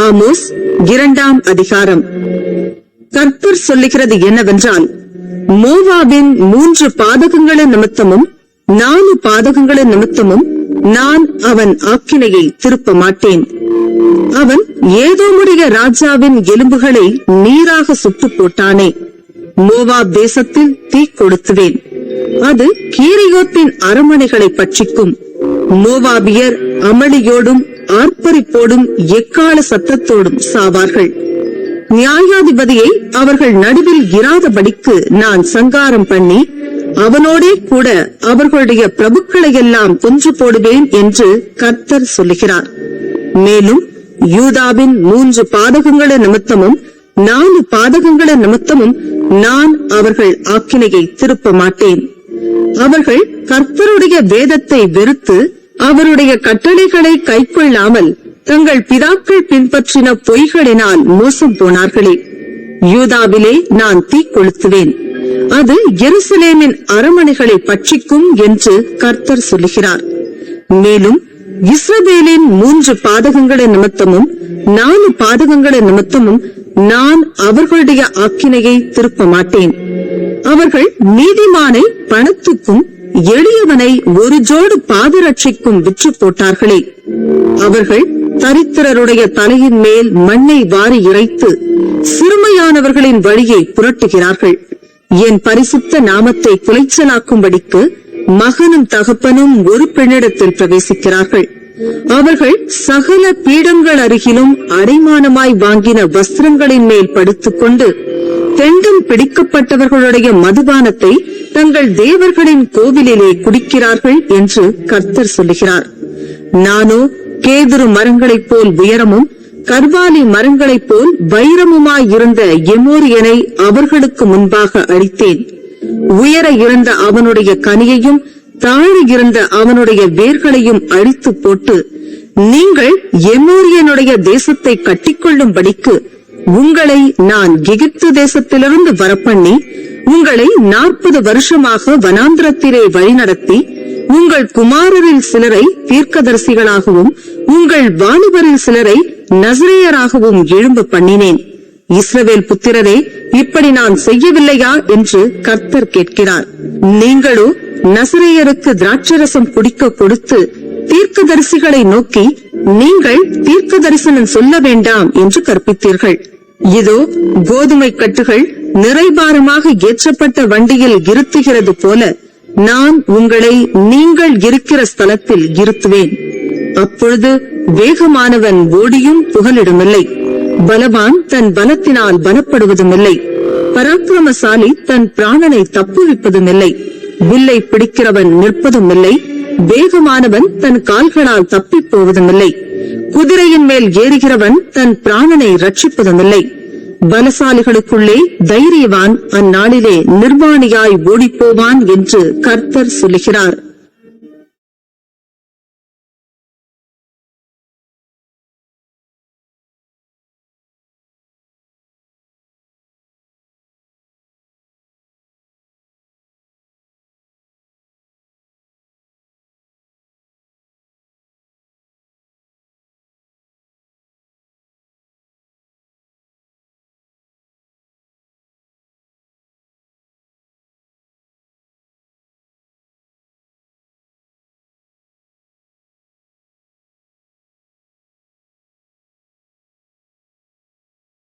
Amos 2ஆம் அதிகாரம். கர்த்தர் சொல்லுகிறது என்னவென்றால், மோவாபின் 3 பாதகங்களின் நிமித்தமும் 4 பாதகங்களின் நிமித்தமும் நான் அவன் ஆக்கினையை திருப்ப மாட்டேன். அவன் ஏதோமுடைய ராஜாவின் எலும்புகளை நீராக சுட்டு போட்டானே. மோவாப் தேசத்தில் தீ கொளுத்துவேன், அது கீரியோத்தின் அரண்மனைகளை பட்சிக்கும். மோவாபியர் அமளியோடும் ஆர்ப்பரிப்போடும் எக்கால சத்தத்தோடும் சாவார்கள். நியாயாதிபதியை அவர்கள் நடுவில் இராதபடிக்கு நான் சங்காரம் பண்ணி அவனோடே கூட அவர்களுடைய பிரபுக்களை எல்லாம் கொன்று போடுவேன் என்று கர்த்தர் சொல்லுகிறார். மேலும் யூதாவின் 3 பாதகங்களின் நிமித்தமும் 4 பாதகங்களின் நிமித்தமும் நான் அவர்கள் ஆக்கினையை திருப்ப மாட்டேன். அவர்கள் கர்த்தருடைய வேதத்தை வெறுத்து அவருடைய கட்டளைகளை கைக்கொள்ளாமல் தங்கள் பிதாக்கள் பின்பற்றின பொய்களினால் மோசம் போனார்களே. யூதாவிலே நான் தீ கொளுத்துவேன், அது எருசலேமின் அரண்மனைகளை பட்சிக்கும் என்று கர்த்தர் சொல்லுகிறார். மேலும் இஸ்ரவேலின் 3 பாதகங்களின் நிமித்தமும் 4 பாதகங்களின் நிமித்தமும் நான் அவர்களுடைய ஆக்கினையை திருப்ப மாட்டேன். அவர்கள் நீதிமானை பணத்துக்கும் எளியவனை ஒரு ஜோடு பாதரட்சிக்கும் விற்று போட்டார்களே. அவர்கள் தரித்திரருடைய தலையின் மேல் மண்ணை வாரி இறைத்து சிறுமையானவர்களின் வழியை புரட்டுகிறார்கள். என் பரிசுத்த நாமத்தை குலைச்சலாக்கும்படிக்கு மகனும் தகப்பனும் ஒரு பெண்ணிடத்தில் பிரவேசிக்கிறார்கள். அவர்கள் சகல பீடங்கள் அருகிலும் அடைமானமாய் வாங்கின வஸ்திரங்களின் மேல் படுத்துக்கொண்டு தெண்டம் பிடிக்கப்பட்டவர்களுடைய மதுபானத்தை தங்கள் தேவர்களின் கோவிலிலே குடிக்கிறார்கள் என்று கர்த்தர் சொல்லுகிறார். நானோ கேதுரு மரங்களைப் போல் உயரமும் கர்வாலி மரங்களைப் போல் வைரமுமாயிருந்த எமோரியனை அவர்களுக்கு முன்பாக அழித்தேன். உயர இருந்த அவனுடைய கனியையும் தாழ இருந்த அவனுடைய வேர்களையும் அழித்து போட்டு, நீங்கள் எமோரியனுடைய தேசத்தை கட்டிக்கொள்ளும்படிக்கு உங்களை நான் எகிப்து தேசத்திலிருந்து வரப்பண்ணி உங்களை 40 வருஷமாக வனாந்திரத்திலே வழிநடத்தி உங்கள் குமாரரில் சிலரை தீர்க்கதரிசிகளாகவும் உங்கள் வாலிபரில் சிலரை நசரேயராகவும் எழும்ப பண்ணினேன். இஸ்ரவேல் புத்திரரே, இப்படி நான் செய்யவில்லையா என்று கர்த்தர் கேட்கிறார். நீங்களோ நசரேயருக்கு திராட்சரசம் குடிக்க கொடுத்து தீர்க்கதரிசிகளை நோக்கி நீங்கள் தீர்க்க தரிசனம் சொல்ல வேண்டாம் என்று கற்பித்தீர்கள். இதோ கோதுமை கட்டுகள் நிறைபாரமாக ஏற்றப்பட்ட வண்டியில் இருத்துகிறது போல நான் உங்களை நீங்கள் இருக்கிற ஸ்தலத்தில் இருத்துவேன். அப்பொழுது வேகமானவன் ஓடியும் புகலிடுமில்லை, பலவான் தன் பலத்தினால் பலப்படுவதுமில்லை, பராக்கிரமசாலி தன் பிராணனை தப்புவிப்பதுமில்லை, வில்லை பிடிக்கிறவன் நிற்பதுமில்லை, வேகமானவன் தன் கால்களால் தப்பிப் போவதுமில்லை, குதிரையின் மேல் ஏறுகிறவன் தன் பிராணனை ரட்சிப்பதுமில்லை. பலசாலிகளுக்குள்ளே தைரியவான் அந்நாளிலே நிர்வாணியாய் ஓடிப்போவான் என்று கர்த்தர் சொல்லுகிறார்.